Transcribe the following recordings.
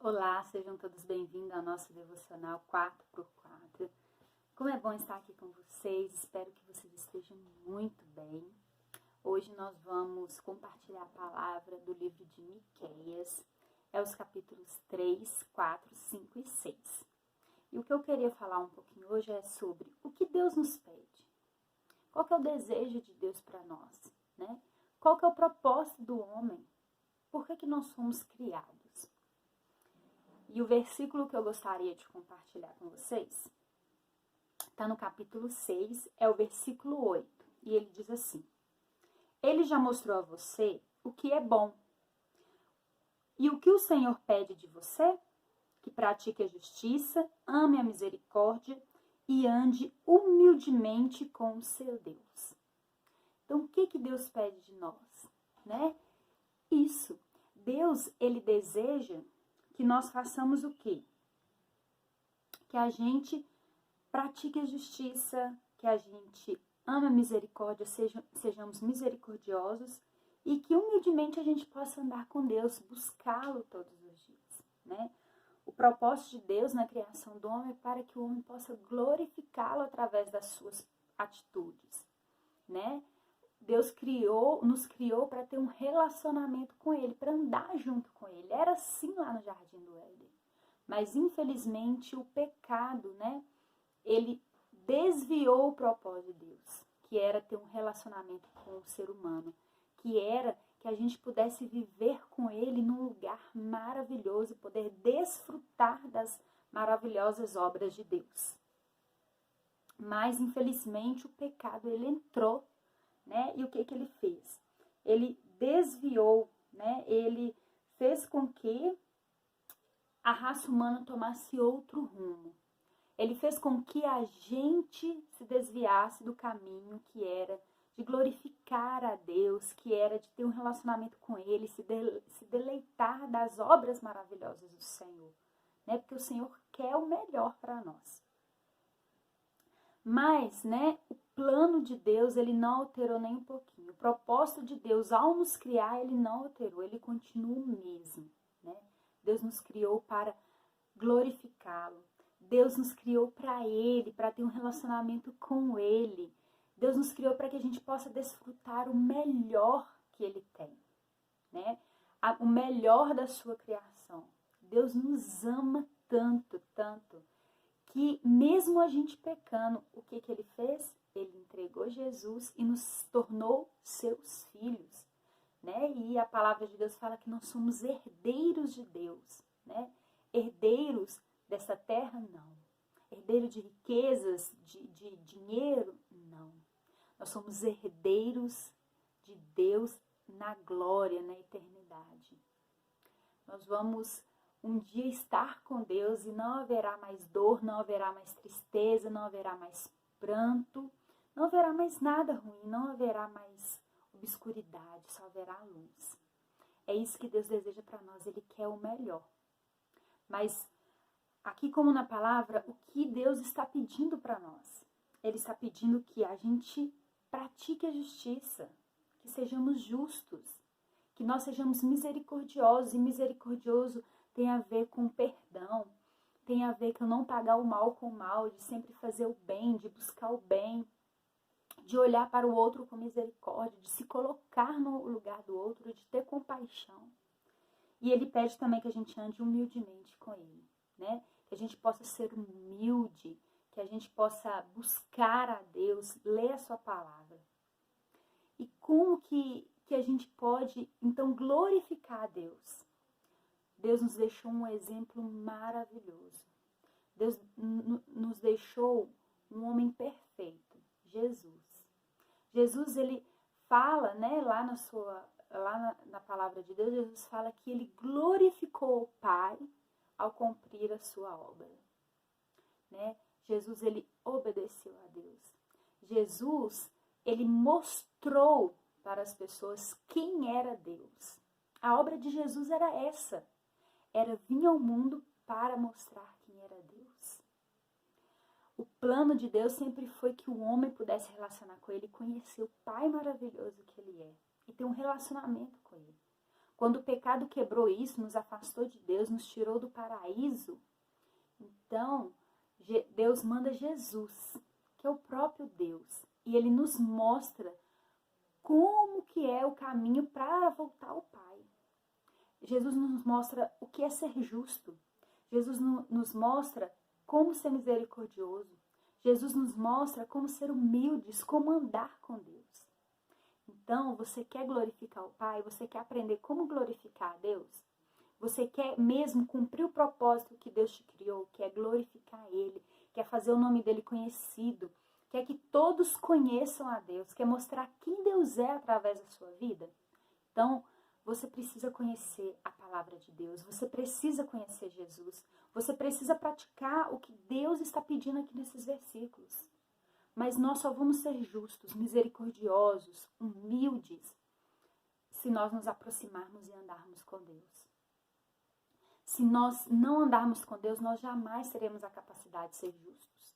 Olá, sejam todos bem-vindos ao nosso devocional 4x4. Como é bom estar aqui com vocês, espero que vocês estejam muito bem. Hoje nós vamos compartilhar a palavra do livro de Miqueias, os capítulos 3, 4, 5 e 6. E o que eu queria falar um pouquinho hoje é sobre o que Deus nos pede. Qual que é o desejo de Deus para nós, né? Qual que é o propósito do homem? Por que nós somos criados? E o versículo que eu gostaria de compartilhar com vocês está no capítulo 6, é o versículo 8. E ele diz assim: Ele já mostrou a você o que é bom. E o que o Senhor pede de você? Que pratique a justiça, ame a misericórdia e ande humildemente com o seu Deus. Então, o que Deus pede de nós, né? Isso. Deus, ele deseja que nós façamos o quê? Que a gente pratique a justiça, que a gente ame a misericórdia, sejamos misericordiosos e que humildemente a gente possa andar com Deus, buscá-lo todos os dias, né? O propósito de Deus na criação do homem é para que o homem possa glorificá-lo através das suas atitudes, né? Deus nos criou para ter um relacionamento com Ele, para andar junto com Ele. Era assim lá no Jardim do Éden. Mas, infelizmente, o pecado, né? Ele desviou o propósito de Deus, que era ter um relacionamento com o ser humano, que era que a gente pudesse viver com Ele num lugar maravilhoso e poder desfrutar das maravilhosas obras de Deus. Mas, infelizmente, o pecado, ele entrou, né? E o que ele fez? Ele desviou, né? Ele fez com que a raça humana tomasse outro rumo. Ele fez com que a gente se desviasse do caminho que era de glorificar a Deus, que era de ter um relacionamento com Ele, se deleitar das obras maravilhosas do Senhor, né? Porque o Senhor quer o melhor para nós. Mas, né, o plano de Deus, ele não alterou nem um pouquinho. O propósito de Deus, ao nos criar, ele não alterou, ele continua o mesmo, né? Deus nos criou para glorificá-lo. Deus nos criou para Ele, para ter um relacionamento com Ele. Deus nos criou para que a gente possa desfrutar o melhor que Ele tem, né? O melhor da sua criação. Deus nos ama tanto, tanto, que mesmo a gente pecando, o que Ele fez? Ele entregou Jesus e nos tornou seus filhos, né? E a palavra de Deus fala que nós somos herdeiros de Deus, né? Herdeiros dessa terra, não. Herdeiro de riquezas, de dinheiro, não. Nós somos herdeiros de Deus na glória, na eternidade. Nós vamos um dia estar com Deus e não haverá mais dor, não haverá mais tristeza, não haverá mais pranto, não haverá mais nada ruim, não haverá mais obscuridade, só haverá luz. É isso que Deus deseja para nós, Ele quer o melhor. Mas aqui, como na palavra, o que Deus está pedindo para nós? Ele está pedindo que a gente pratique a justiça, que sejamos justos, que nós sejamos misericordiosos, e misericordioso tem a ver com perdão, tem a ver com não pagar o mal com o mal, de sempre fazer o bem, de buscar o bem, de olhar para o outro com misericórdia, de se colocar no lugar do outro, de ter compaixão. E ele pede também que a gente ande humildemente com ele, né? Que a gente possa ser humilde, que a gente possa buscar a Deus, ler a sua palavra. E como que a gente pode, então, glorificar a Deus? Deus nos deixou um exemplo maravilhoso. Deus nos deixou um homem perfeito, Jesus. Jesus, ele fala, né, lá na palavra de Deus, Jesus fala que ele glorificou o Pai ao cumprir a sua obra, né? Jesus, ele obedeceu a Deus. Jesus, ele mostrou para as pessoas quem era Deus. A obra de Jesus era essa. Era vir ao mundo para mostrar quem era Deus. O plano de Deus sempre foi que o homem pudesse relacionar com ele, conhecer o Pai maravilhoso que ele é e ter um relacionamento com ele. Quando o pecado quebrou isso, nos afastou de Deus, nos tirou do paraíso, então Deus manda Jesus, que é o próprio Deus, e ele nos mostra como que é o caminho para voltar ao Pai. Jesus nos mostra o que é ser justo. Jesus nos mostra como ser misericordioso. Jesus nos mostra como ser humildes, como andar com Deus. Então, você quer glorificar o Pai? Você quer aprender como glorificar a Deus? Você quer mesmo cumprir o propósito que Deus te criou, que é glorificar Ele, quer fazer o nome dEle conhecido, quer que todos conheçam a Deus, quer mostrar quem Deus é através da sua vida? Então, você precisa conhecer a palavra de Deus, você precisa conhecer Jesus, você precisa praticar o que Deus está pedindo aqui nesses versículos. Mas nós só vamos ser justos, misericordiosos, humildes, se nós nos aproximarmos e andarmos com Deus. Se nós não andarmos com Deus, nós jamais teremos a capacidade de ser justos,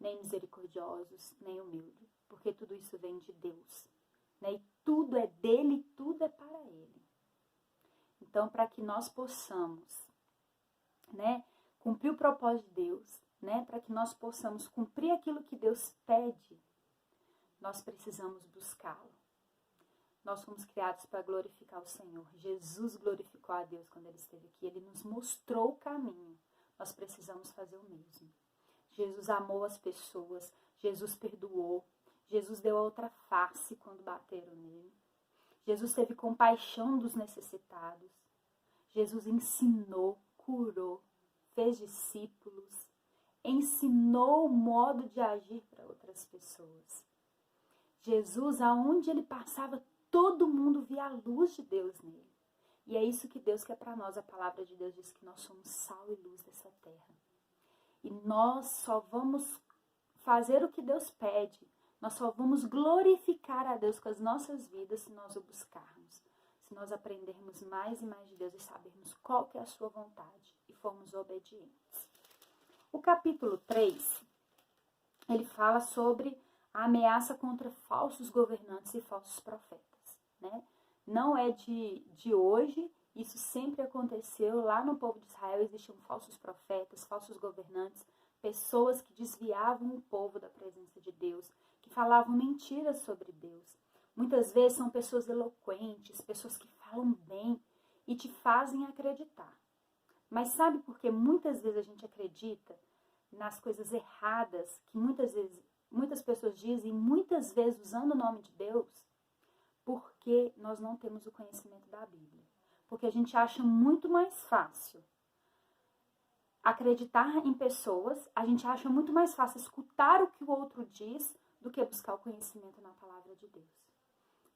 nem misericordiosos, nem humildes, porque tudo isso vem de Deus, né? E tudo é dele, tudo é para ele. Então, para que nós possamos, né, cumprir o propósito de Deus, né, para que nós possamos cumprir aquilo que Deus pede, nós precisamos buscá-lo. Nós fomos criados para glorificar o Senhor. Jesus glorificou a Deus quando ele esteve aqui. Ele nos mostrou o caminho. Nós precisamos fazer o mesmo. Jesus amou as pessoas. Jesus perdoou. Jesus deu a outra face quando bateram nele. Jesus teve compaixão dos necessitados. Jesus ensinou, curou, fez discípulos, ensinou o modo de agir para outras pessoas. Jesus, aonde ele passava, todo mundo via a luz de Deus nele. E é isso que Deus quer para nós. A palavra de Deus diz que nós somos sal e luz dessa terra. E nós só vamos fazer o que Deus pede. Nós só vamos glorificar a Deus com as nossas vidas se nós o buscarmos. Se nós aprendermos mais e mais de Deus e sabermos qual que é a sua vontade e formos obedientes. O capítulo 3, ele fala sobre a ameaça contra falsos governantes e falsos profetas, né? Não é de hoje, isso sempre aconteceu. Lá no povo de Israel existiam falsos profetas, falsos governantes, pessoas que desviavam o povo da presença de Deus, que falavam mentiras sobre Deus. Muitas vezes são pessoas eloquentes, pessoas que falam bem e te fazem acreditar. Mas sabe por que muitas vezes a gente acredita nas coisas erradas que muitas pessoas dizem, muitas vezes usando o nome de Deus? Porque nós não temos o conhecimento da Bíblia. Porque a gente acha muito mais fácil acreditar em pessoas, a gente acha muito mais fácil escutar o que o outro diz do que buscar o conhecimento na palavra de Deus.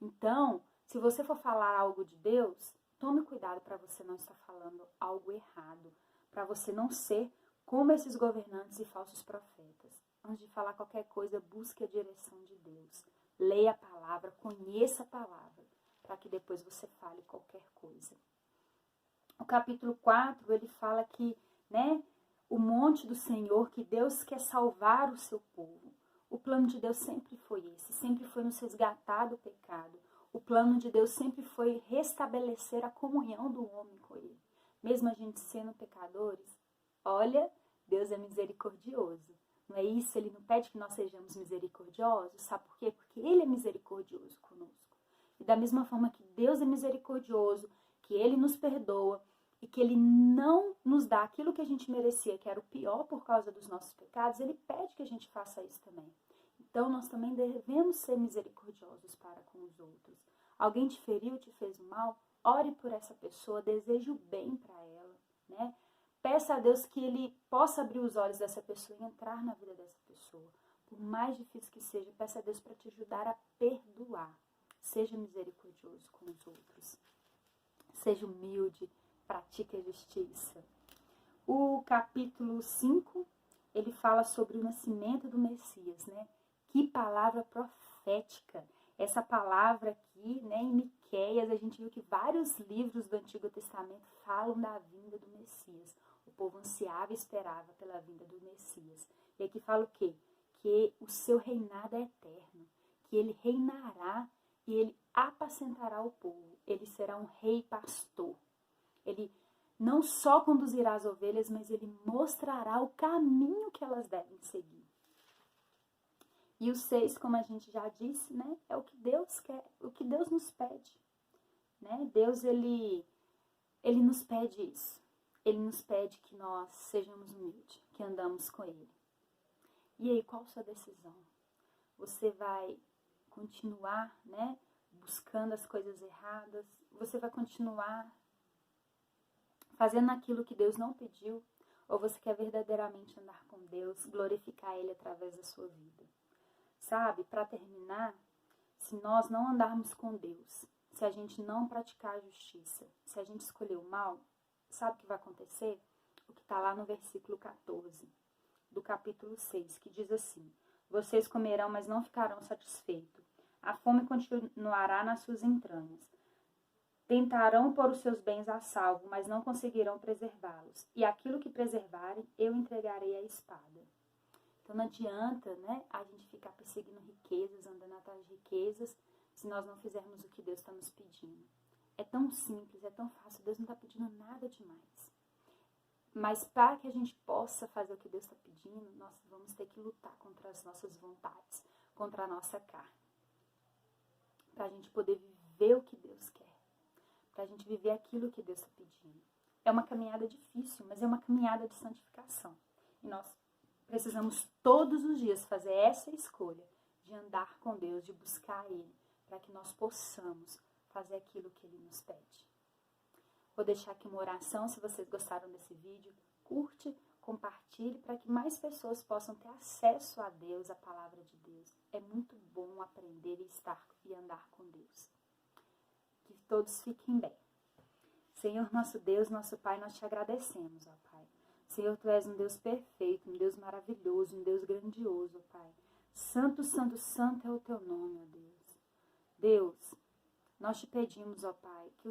Então, se você for falar algo de Deus, tome cuidado para você não estar falando algo errado, para você não ser como esses governantes e falsos profetas. Antes de falar qualquer coisa, busque a direção de Deus. Leia a palavra, conheça a palavra, para que depois você fale qualquer coisa. O capítulo 4, ele fala que, né, o monte do Senhor, que Deus quer salvar o seu povo. O plano de Deus sempre foi esse, sempre foi nos resgatar do pecado. O plano de Deus sempre foi restabelecer a comunhão do homem com ele. Mesmo a gente sendo pecadores, olha, Deus é misericordioso. Não é isso? Ele não pede que nós sejamos misericordiosos. Sabe por quê? Porque ele é misericordioso conosco. E da mesma forma que Deus é misericordioso, que ele nos perdoa e que ele não nos dá aquilo que a gente merecia, que era o pior por causa dos nossos pecados, ele pede que a gente faça isso também. Então, nós também devemos ser misericordiosos para com os outros. Alguém te feriu, te fez mal? Ore por essa pessoa, deseje o bem para ela, né? Peça a Deus que ele possa abrir os olhos dessa pessoa e entrar na vida dessa pessoa. Por mais difícil que seja, peça a Deus para te ajudar a perdoar. Seja misericordioso com os outros. Seja humilde, pratique a justiça. O capítulo 5, ele fala sobre o nascimento do Messias, né? Que palavra profética! Essa palavra aqui, né, em Miqueias, a gente viu que vários livros do Antigo Testamento falam da vinda do Messias. O povo ansiava e esperava pela vinda do Messias. E aqui fala o quê? Que o seu reinado é eterno, que ele reinará e ele apacentará o povo, ele será um rei pastor. Ele não só conduzirá as ovelhas, mas ele mostrará o caminho que elas devem seguir. E o 6, como a gente já disse, né, é o que Deus quer, o que Deus nos pede. Né? Deus, ele nos pede isso. Ele nos pede que nós sejamos humildes, que andamos com Ele. E aí, qual a sua decisão? Você vai continuar, né, buscando as coisas erradas? Você vai continuar fazendo aquilo que Deus não pediu? Ou você quer verdadeiramente andar com Deus, glorificar Ele através da sua vida? Sabe, para terminar, se nós não andarmos com Deus, se a gente não praticar a justiça, se a gente escolher o mal, sabe o que vai acontecer? O que está lá no versículo 14 do capítulo 6, que diz assim: vocês comerão, mas não ficarão satisfeitos. A fome continuará nas suas entranhas. Tentarão pôr os seus bens a salvo, mas não conseguirão preservá-los. E aquilo que preservarem, eu entregarei à espada. Então não adianta, né, a gente ficar perseguindo riquezas, andando atrás de riquezas, se nós não fizermos o que Deus está nos pedindo. É tão simples, é tão fácil, Deus não está pedindo nada demais. Mas para que a gente possa fazer o que Deus está pedindo, nós vamos ter que lutar contra as nossas vontades, contra a nossa carne. Para a gente poder viver o que Deus quer. Para a gente viver aquilo que Deus está pedindo. É uma caminhada difícil, mas é uma caminhada de santificação. E nós precisamos todos os dias fazer essa escolha de andar com Deus, de buscar Ele, para que nós possamos fazer aquilo que Ele nos pede. Vou deixar aqui uma oração, se vocês gostaram desse vídeo, curte, compartilhe, para que mais pessoas possam ter acesso a Deus, a palavra de Deus. É muito bom aprender e estar e andar com Deus. Que todos fiquem bem. Senhor, nosso Deus, nosso Pai, nós te agradecemos, ó Pai. Senhor, Tu és um Deus perfeito, um Deus maravilhoso, um Deus grandioso, ó Pai. Santo, santo, santo é o Teu nome, ó Deus. Deus, nós te pedimos, ó Pai, que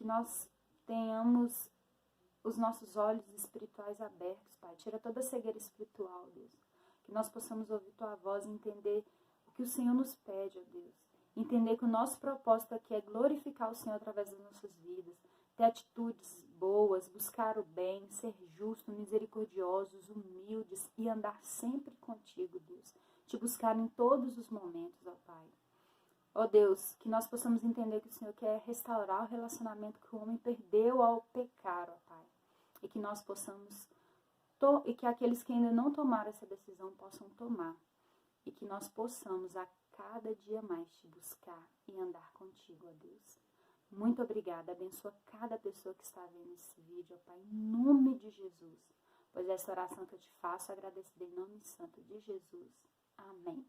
nós tenhamos os nossos olhos espirituais abertos, Pai. Tira toda a cegueira espiritual, Deus. Que nós possamos ouvir Tua voz e entender o que o Senhor nos pede, ó Deus. Entender que o nosso propósito aqui é glorificar o Senhor através das nossas vidas. Ter atitudes boas, buscar o bem, ser justo, misericordiosos, humildes e andar sempre contigo, Deus. Te buscar em todos os momentos, ó Pai. Ó Deus, que nós possamos entender que o Senhor quer restaurar o relacionamento que o homem perdeu ao pecar, ó Pai. E que nós possamos, e que aqueles que ainda não tomaram essa decisão possam tomar. E que nós possamos a cada dia mais te buscar e andar contigo, ó Deus. Muito obrigada, abençoa cada pessoa que está vendo esse vídeo, ó Pai, em nome de Jesus. Pois essa oração que eu te faço, agradecida em nome santo de Jesus. Amém.